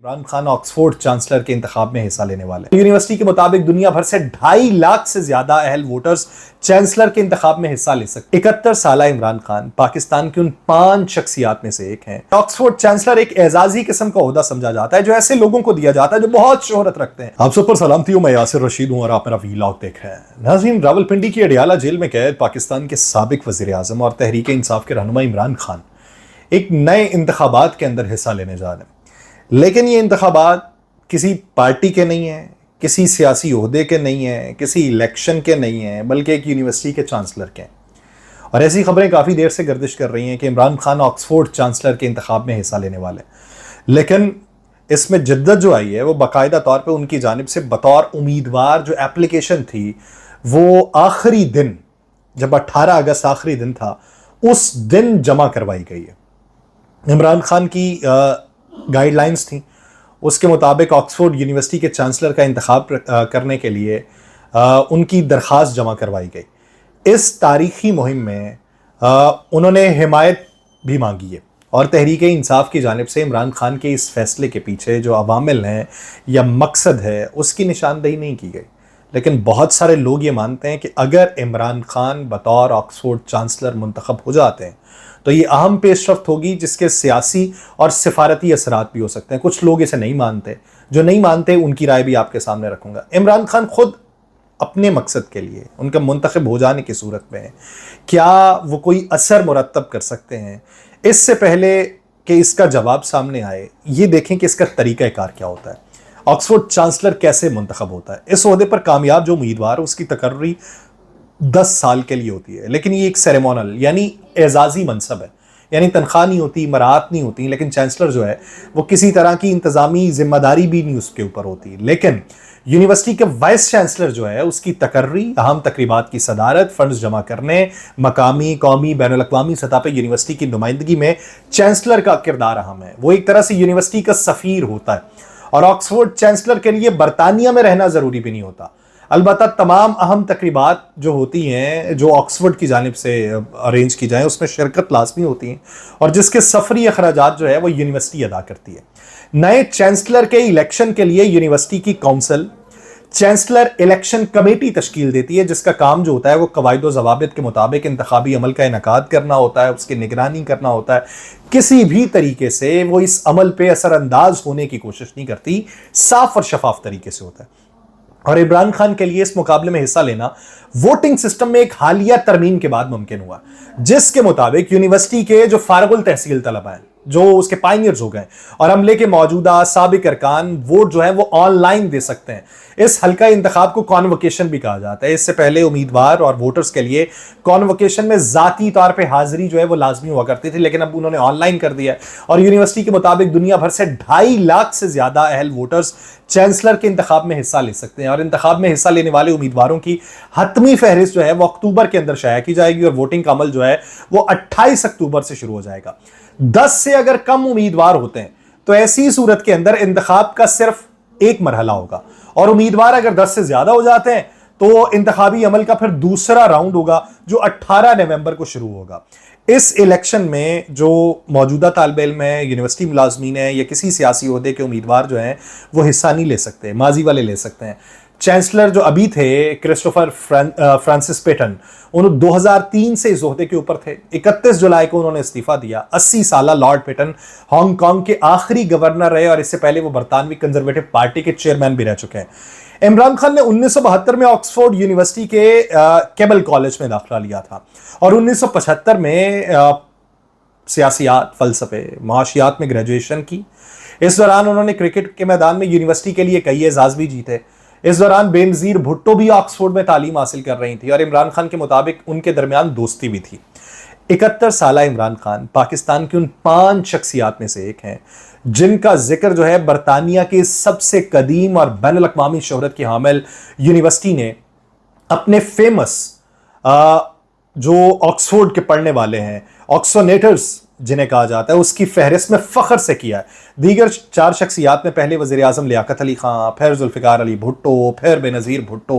Imran Khan Oxford chancellor کے انتخاب میں حصہ لینے والے ہیں۔ یونیورسٹی کے مطابق دنیا بھر سے 2.5 لاکھ سے زیادہ اہل ووٹرز چانسلر کے انتخاب میں حصہ لے سکتے ہیں۔ 71 سالہ عمران خان پاکستان کی ان 5 شخصیات میں سے ایک ہیں۔ آکسفورڈ چانسلر ایک اعزازی قسم کا عہدہ سمجھا جاتا ہے جو ایسے لوگوں کو دیا جاتا ہے جو بہت شہرت رکھتے ہیں۔ آپ سب پر سلامتی ہوں، میں یاسر رشید ہوں اور آپ میرا ویلاگ دیکھ رہے ہیں۔ ناظرین، راولپنڈی کی اڈیالہ جیل میں قید پاکستان کے سابق وزیر اعظم اور تحریک انصاف کے رہنما عمران خان ایک نئے انتخابات کے اندر حصہ لینے جا رہے ہیں، لیکن یہ انتخابات کسی پارٹی کے نہیں ہیں، کسی سیاسی عہدے کے نہیں ہیں، کسی الیکشن کے نہیں ہیں، بلکہ ایک یونیورسٹی کے چانسلر کے ہیں۔ اور ایسی خبریں کافی دیر سے گردش کر رہی ہیں کہ عمران خان آکسفورڈ چانسلر کے انتخاب میں حصہ لینے والے ہیں، لیکن اس میں جدت جو آئی ہے وہ باقاعدہ طور پہ ان کی جانب سے بطور امیدوار جو اپلیکیشن تھی وہ آخری دن، جب 18 اگست آخری دن تھا، اس دن جمع کروائی گئی ہے۔ عمران خان کی گائیڈ لائنز تھیں، اس کے مطابق آکسفورڈ یونیورسٹی کے چانسلر کا انتخاب کرنے کے لیے ان کی درخواست جمع کروائی گئی۔ اس تاریخی مہم میں انہوں نے حمایت بھی مانگی ہے اور تحریک انصاف کی جانب سے عمران خان کے اس فیصلے کے پیچھے جو عوامل ہیں یا مقصد ہے اس کی نشاندہی نہیں کی گئی، لیکن بہت سارے لوگ یہ مانتے ہیں کہ اگر عمران خان بطور آکسفورڈ چانسلر منتخب ہو جاتے ہیں تو یہ اہم پیش رفت ہوگی جس کے سیاسی اور سفارتی اثرات بھی ہو سکتے ہیں۔ کچھ لوگ اسے نہیں مانتے، جو نہیں مانتے ان کی رائے بھی آپ کے سامنے رکھوں گا۔ عمران خان خود اپنے مقصد کے لیے ان کا منتخب ہو جانے کی صورت میں کیا وہ کوئی اثر مرتب کر سکتے ہیں؟ اس سے پہلے کہ اس کا جواب سامنے آئے، یہ دیکھیں کہ اس کا طریقہ کار کیا ہوتا ہے۔ آکسفورڈ چانسلر کیسے منتخب ہوتا ہے؟ اس عہدے پر کامیاب جو امیدوار اس کی تقرری 10 سال کے لیے ہوتی ہے، لیکن یہ ایک سیریمونل یعنی اعزازی منصب ہے، یعنی تنخواہ نہیں ہوتی، مراعات نہیں ہوتی، لیکن چانسلر جو ہے وہ کسی طرح کی انتظامی ذمہ داری بھی نہیں اس کے اوپر ہوتی۔ لیکن یونیورسٹی کے وائس چانسلر جو ہے اس کی تقرری، اہم تقریبات کی صدارت، فنڈز جمع کرنے، مقامی، قومی، بین الاقوامی سطح پہ یونیورسٹی کی نمائندگی میں چانسلر کا کردار اہم ہے۔ وہ ایک طرح سے یونیورسٹی کا سفیر ہوتا ہے، اور آکسفورڈ چانسلر کے لیے برطانیہ میں رہنا ضروری بھی نہیں ہوتا۔ البتہ تمام اہم تقریبات جو ہوتی ہیں جو آکسفورڈ کی جانب سے ارینج کی جائیں اس میں شرکت لازمی ہوتی ہیں، اور جس کے سفری اخراجات جو ہے وہ یونیورسٹی ادا کرتی ہے۔ نئے چانسلر کے الیکشن کے لیے یونیورسٹی کی کونسل چانسلر الیکشن کمیٹی تشکیل دیتی ہے، جس کا کام جو ہوتا ہے وہ قواعد و ضوابط کے مطابق انتخابی عمل کا انعقاد کرنا ہوتا ہے، اس کی نگرانی کرنا ہوتا ہے۔ کسی بھی طریقے سے وہ اس عمل پہ اثر انداز ہونے کی کوشش نہیں کرتی، صاف اور شفاف طریقے سے ہوتا ہے۔ اور عمران خان کے لیے اس مقابلے میں حصہ لینا ووٹنگ سسٹم میں ایک حالیہ ترمیم کے بعد ممکن ہوا، جس کے مطابق یونیورسٹی کے جو فارغ التحصیل طلباء ہیں، جو اس کے پائنیئرز ہو گئے اور عملے کے موجودہ سابق ارکان ووٹ جو ہے وہ آن لائن دے سکتے ہیں۔ اس حلقہ انتخاب کو کانوکیشن بھی کہا جاتا ہے۔ اس سے پہلے امیدوار اور ووٹرز کے لیے کانوکیشن میں ذاتی طور پہ حاضری جو ہے وہ لازمی ہوا کرتی تھی، لیکن اب انہوں نے آن لائن کر دیا ہے۔ اور یونیورسٹی کے مطابق دنیا بھر سے 2.5 لاکھ سے زیادہ اہل ووٹرز چانسلر کے انتخاب میں حصہ لے سکتے ہیں، اور انتخاب میں حصہ لینے والے امیدواروں کی حتمی فہرست جو ہے وہ اکتوبر کے اندر شائع کی جائے گی، اور ووٹنگ کا عمل جو ہے وہ 28 اکتوبر سے شروع ہو جائے گا۔ 10 سے اگر کم امیدوار ہوتے ہیں تو ایسی صورت کے اندر انتخاب کا صرف ایک مرحلہ ہوگا، اور امیدوار اگر 10 سے زیادہ ہو جاتے ہیں تو انتخابی عمل کا پھر دوسرا راؤنڈ ہوگا جو 18 نومبر کو شروع ہوگا۔ اس الیکشن میں جو موجودہ طالب علم ہیں، یونیورسٹی ملازمین ہیں یا کسی سیاسی عہدے کے امیدوار جو ہیں وہ حصہ نہیں لے سکتے، ماضی والے لے سکتے ہیں۔ چانسلر جو ابھی تھے کرسٹوفر فرانسس پیٹن، انہوں 2003 سے اس عہدے کے اوپر تھے۔ 31 جولائی کو انہوں نے استعفیٰ دیا۔ 80 سالہ لارڈ پیٹن ہانگ کانگ کے آخری گورنر رہے، اور اس سے پہلے وہ برطانوی کنزرویٹو پارٹی کے چیئرمین بھی رہ چکے ہیں۔ عمران خان نے 1972 میں آکسفورڈ یونیورسٹی کے کیبل کالج میں داخلہ لیا تھا، اور 1975 میں سیاسیات، فلسفے، معاشیات میں گریجویشن کی۔ اس دوران انہوں نے کرکٹ کے میدان میں یونیورسٹی کے لیے کئی اعزاز بھی جیتے۔ اس دوران بے نظیر بھٹو بھی آکسفورڈ میں تعلیم حاصل کر رہی تھی، اور عمران خان کے مطابق ان کے درمیان دوستی بھی تھی۔ 71 سالہ عمران خان پاکستان کی ان 5 شخصیات میں سے ایک ہیں جن کا ذکر جو ہے برطانیہ کے سب سے قدیم اور بین الاقوامی شہرت کی حامل یونیورسٹی نے اپنے فیمس جو آکسفورڈ کے پڑھنے والے ہیں، آکسونیٹرز جنہیں کہا جاتا ہے، اس کی فہرست میں فخر سے کیا ہے۔ دیگر 4 شخصیات میں پہلے وزیر اعظم لیاقت علی خان، پھر ذوالفقار علی بھٹو، پھر بے نظیر بھٹو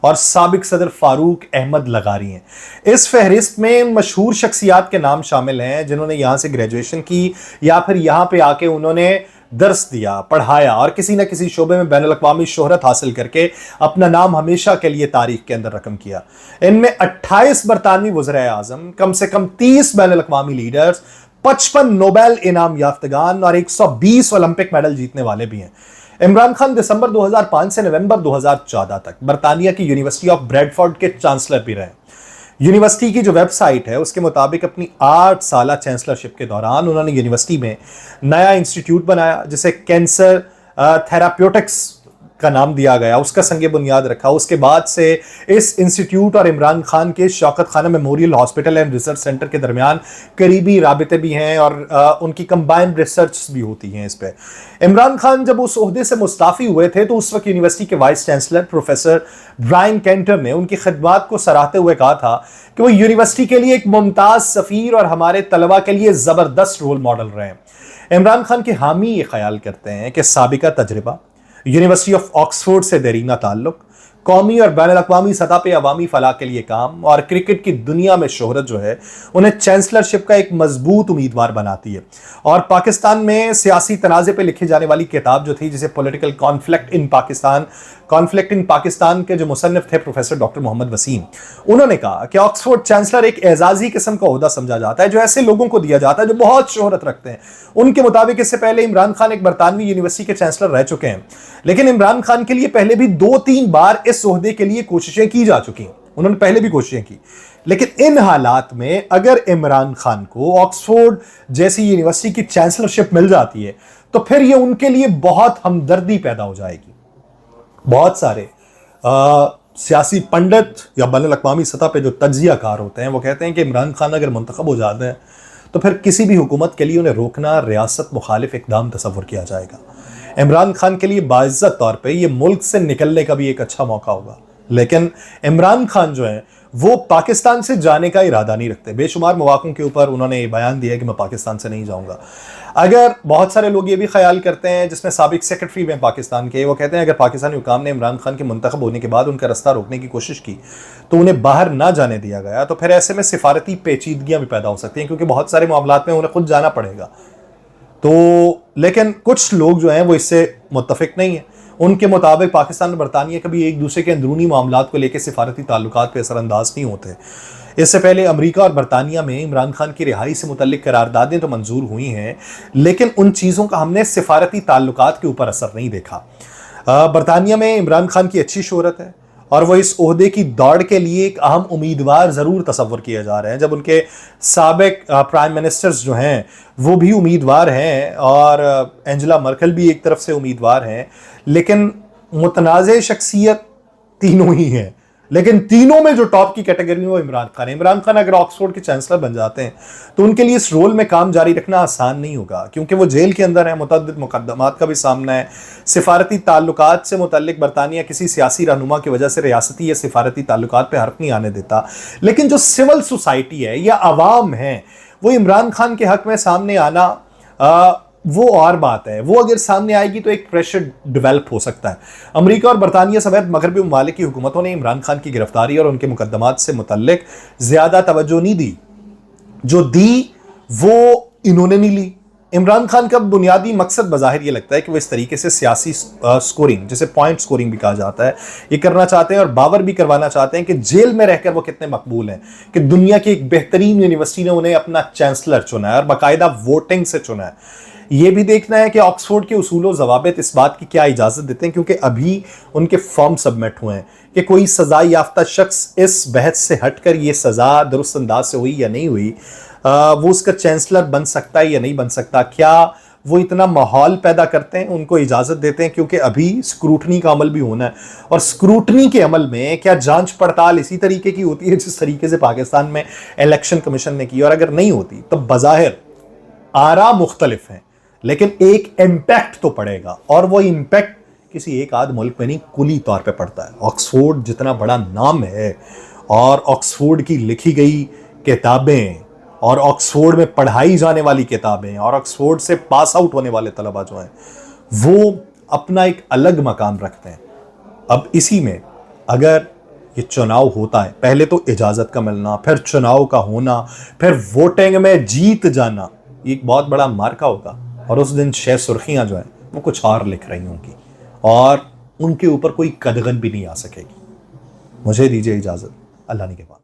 اور سابق صدر فاروق احمد لغاری ہیں۔ اس فہرست میں مشہور شخصیات کے نام شامل ہیں جنہوں نے یہاں سے گریجویشن کی یا پھر یہاں پہ آ کے انہوں نے درس دیا, پڑھایا اور کسی نہ کسی شعبے میں بین الاقوامی شہرت حاصل کر کے اپنا نام ہمیشہ کے لیے تاریخ کے اندر رقم کیا. ان میں 28 برطانوی وزرائے اعظم, کم سے کم 30 بین الاقوامی لیڈرز, 55 نوبیل انعام یافتگان اور 120 اولمپک میڈل جیتنے والے بھی ہیں. عمران خان دسمبر 2005 سے نومبر 2014 تک برطانیہ کی یونیورسٹی آف بریڈفورڈ کے چانسلر بھی رہے. یونیورسٹی کی جو ویب سائٹ ہے اس کے مطابق اپنی 8 سالہ چانسلرشپ کے دوران انہوں نے یونیورسٹی میں نیا انسٹیٹیوٹ بنایا جسے کینسر تھراپیوٹکس کا نام دیا گیا, اس کا سنگ بنیاد رکھا. اس کے بعد سے اس انسٹیٹیوٹ اور عمران خان کے شوکت خانہ memorial hospital and research centre کے درمیان قریبی رابطے بھی ہیں اور ان کی کمبائنڈ ریسرچ بھی ہوتی ہیں اس پہ. عمران خان جب اس عہدے سے مستعفی ہوئے تھے تو اس وقت یونیورسٹی کے vice chancellor professor Brian Cantor نے ان کی خدمات کو سراہتے ہوئے کہا تھا کہ وہ یونیورسٹی کے لیے ایک ممتاز سفیر اور ہمارے طلبہ کے لیے زبردست رول ماڈل رہے ہیں. عمران خان کے حامی یہ خیال کرتے ہیں کہ سابقہ تجربہ, یونیورسٹی آف آکسفورڈ سے دیرینہ تعلق, قومی اور بین الاقوامی سطح پہ عوامی فلاح کے لیے کام اور کرکٹ کی دنیا میں شہرت جو ہے انہیں چانسلرشپ کا ایک مضبوط امیدوار بناتی ہے. اور پاکستان میں سیاسی تنازع پہ لکھی جانے والی کتاب جو تھی جسے پولیٹیکل کانفلکٹ ان پاکستان کے جو مصنف تھے پروفیسر ڈاکٹر محمد وسیم, انہوں نے کہا کہ آکسفورڈ چانسلر ایک اعزازی قسم کا عہدہ سمجھا جاتا ہے جو ایسے لوگوں کو دیا جاتا ہے جو بہت شہرت رکھتے ہیں. ان کے مطابق اس سے پہلے عمران خان ایک برطانوی یونیورسٹی کے چانسلر رہ چکے ہیں, لیکن عمران خان کے لیے پہلے بھی 2-3 بار اس عہدے کے لیے کوششیں کی جا چکی ہیں. انہوں نے پہلے بھی کوششیں کی, لیکن ان حالات میں اگر عمران خان کو آکسفورڈ جیسی یونیورسٹی کی چانسلرشپ مل جاتی ہے تو پھر یہ ان کے لیے بہت ہمدردی پیدا ہو جائے گی. بہت سارے سیاسی پنڈت یا بین الاقوامی سطح پہ جو تجزیہ کار ہوتے ہیں وہ کہتے ہیں کہ عمران خان اگر منتخب ہو جاتے ہیں تو پھر کسی بھی حکومت کے لیے انہیں روکنا ریاست مخالف اقدام تصور کیا جائے گا. عمران خان کے لیے باعزت طور پہ یہ ملک سے نکلنے کا بھی ایک اچھا موقع ہوگا, لیکن عمران خان جو ہیں وہ پاکستان سے جانے کا ارادہ نہیں رکھتے. بے شمار مواقعوں کے اوپر انہوں نے بیان دیا کہ میں پاکستان سے نہیں جاؤں گا. اگر بہت سارے لوگ یہ بھی خیال کرتے ہیں, جس میں سابق سیکرٹری میں پاکستان کے, وہ کہتے ہیں اگر پاکستانی حکام نے عمران خان کے منتخب ہونے کے بعد ان کا رستہ روکنے کی کوشش کی تو انہیں باہر نہ جانے دیا گیا تو پھر ایسے میں سفارتی پیچیدگیاں بھی پیدا ہو سکتی ہیں, کیونکہ بہت سارے معاملات میں انہیں خود جانا پڑے گا. تو لیکن کچھ لوگ جو ہیں وہ اس سے متفق نہیں ہیں. ان کے مطابق پاکستان اور برطانیہ کبھی ایک دوسرے کے اندرونی معاملات کو لے کے سفارتی تعلقات پہ اثر انداز نہیں ہوتے. اس سے پہلے امریکہ اور برطانیہ میں عمران خان کی رہائی سے متعلق قراردادیں تو منظور ہوئی ہیں, لیکن ان چیزوں کا ہم نے سفارتی تعلقات کے اوپر اثر نہیں دیکھا. برطانیہ میں عمران خان کی اچھی شہرت ہے اور وہ اس عہدے کی دوڑ کے لیے ایک اہم امیدوار ضرور تصور کیے جا رہے ہیں. جب ان کے سابق پرائم منسٹرز جو ہیں وہ بھی امیدوار ہیں اور اینجلا مرکل بھی ایک طرف سے امیدوار ہیں, لیکن متنازع شخصیت تینوں ہی ہیں. لیکن تینوں میں جو ٹاپ کی کیٹیگری میں وہ عمران خان ہے. عمران خان اگر آکسفورڈ کے چانسلر بن جاتے ہیں تو ان کے لیے اس رول میں کام جاری رکھنا آسان نہیں ہوگا, کیونکہ وہ جیل کے اندر ہیں, متعدد مقدمات کا بھی سامنا ہے. سفارتی تعلقات سے متعلق برطانیہ کسی سیاسی رہنما کی وجہ سے ریاستی یا سفارتی تعلقات پہ حرف نہیں آنے دیتا, لیکن جو سول سوسائٹی ہے یا عوام ہیں وہ عمران خان کے حق میں سامنے آنا وہ اور بات ہے. وہ اگر سامنے آئے گی تو ایک پریشر ڈیولپ ہو سکتا ہے. امریکہ اور برطانیہ سمیت مغربی ممالک کی حکومتوں نے عمران خان کی گرفتاری اور ان کے مقدمات سے متعلق زیادہ توجہ نہیں دی. جو دی وہ انہوں نے نہیں لی. عمران خان کا بنیادی مقصد بظاہر یہ لگتا ہے کہ وہ اس طریقے سے سیاسی سکورنگ, جسے پوائنٹ سکورنگ بھی کہا جاتا ہے, یہ کرنا چاہتے ہیں اور باور بھی کروانا چاہتے ہیں کہ جیل میں رہ کر وہ کتنے مقبول ہیں, کہ دنیا کی ایک بہترین یونیورسٹی نے انہیں اپنا چانسلر چنا ہے اور باقاعدہ ووٹنگ سے چنا ہے. یہ بھی دیکھنا ہے کہ آکسفورڈ کے اصول و ضوابط اس بات کی کیا اجازت دیتے ہیں, کیونکہ ابھی ان کے فارم سبمٹ ہوئے ہیں کہ کوئی سزا یافتہ شخص اس بحث سے ہٹ کر یہ سزا درست انداز سے ہوئی یا نہیں ہوئی, وہ اس کا چانسلر بن سکتا ہے یا نہیں بن سکتا, کیا وہ اتنا ماحول پیدا کرتے ہیں, ان کو اجازت دیتے ہیں, کیونکہ ابھی سکروٹنی کا عمل بھی ہونا ہے. اور سکروٹنی کے عمل میں کیا جانچ پڑتال اسی طریقے کی ہوتی ہے جس طریقے سے پاکستان میں الیکشن کمیشن نے کی, اور اگر نہیں ہوتی تو بظاہر آرا مختلف ہیں لیکن ایک امپیکٹ تو پڑے گا, اور وہ امپیکٹ کسی ایک آدھ ملک میں نہیں کلی طور پہ پڑتا ہے. آکسفورڈ جتنا بڑا نام ہے اور آکسفورڈ کی لکھی گئی کتابیں اور آکسفورڈ میں پڑھائی جانے والی کتابیں اور آکسفورڈ سے پاس آؤٹ ہونے والے طلبہ جو ہیں وہ اپنا ایک الگ مقام رکھتے ہیں. اب اسی میں اگر یہ چناؤ ہوتا ہے, پہلے تو اجازت کا ملنا, پھر چناؤ کا ہونا, پھر ووٹنگ میں جیت جانا, یہ ایک بہت بڑا مارکا ہوگا. اور اس دن شہ سرخیاں جو ہیں وہ کچھ اور لکھ رہی ہوں گی اور ان کے اوپر کوئی قدغن بھی نہیں آ سکے گی. مجھے دیجیے اجازت. اللہ نے کے بعد.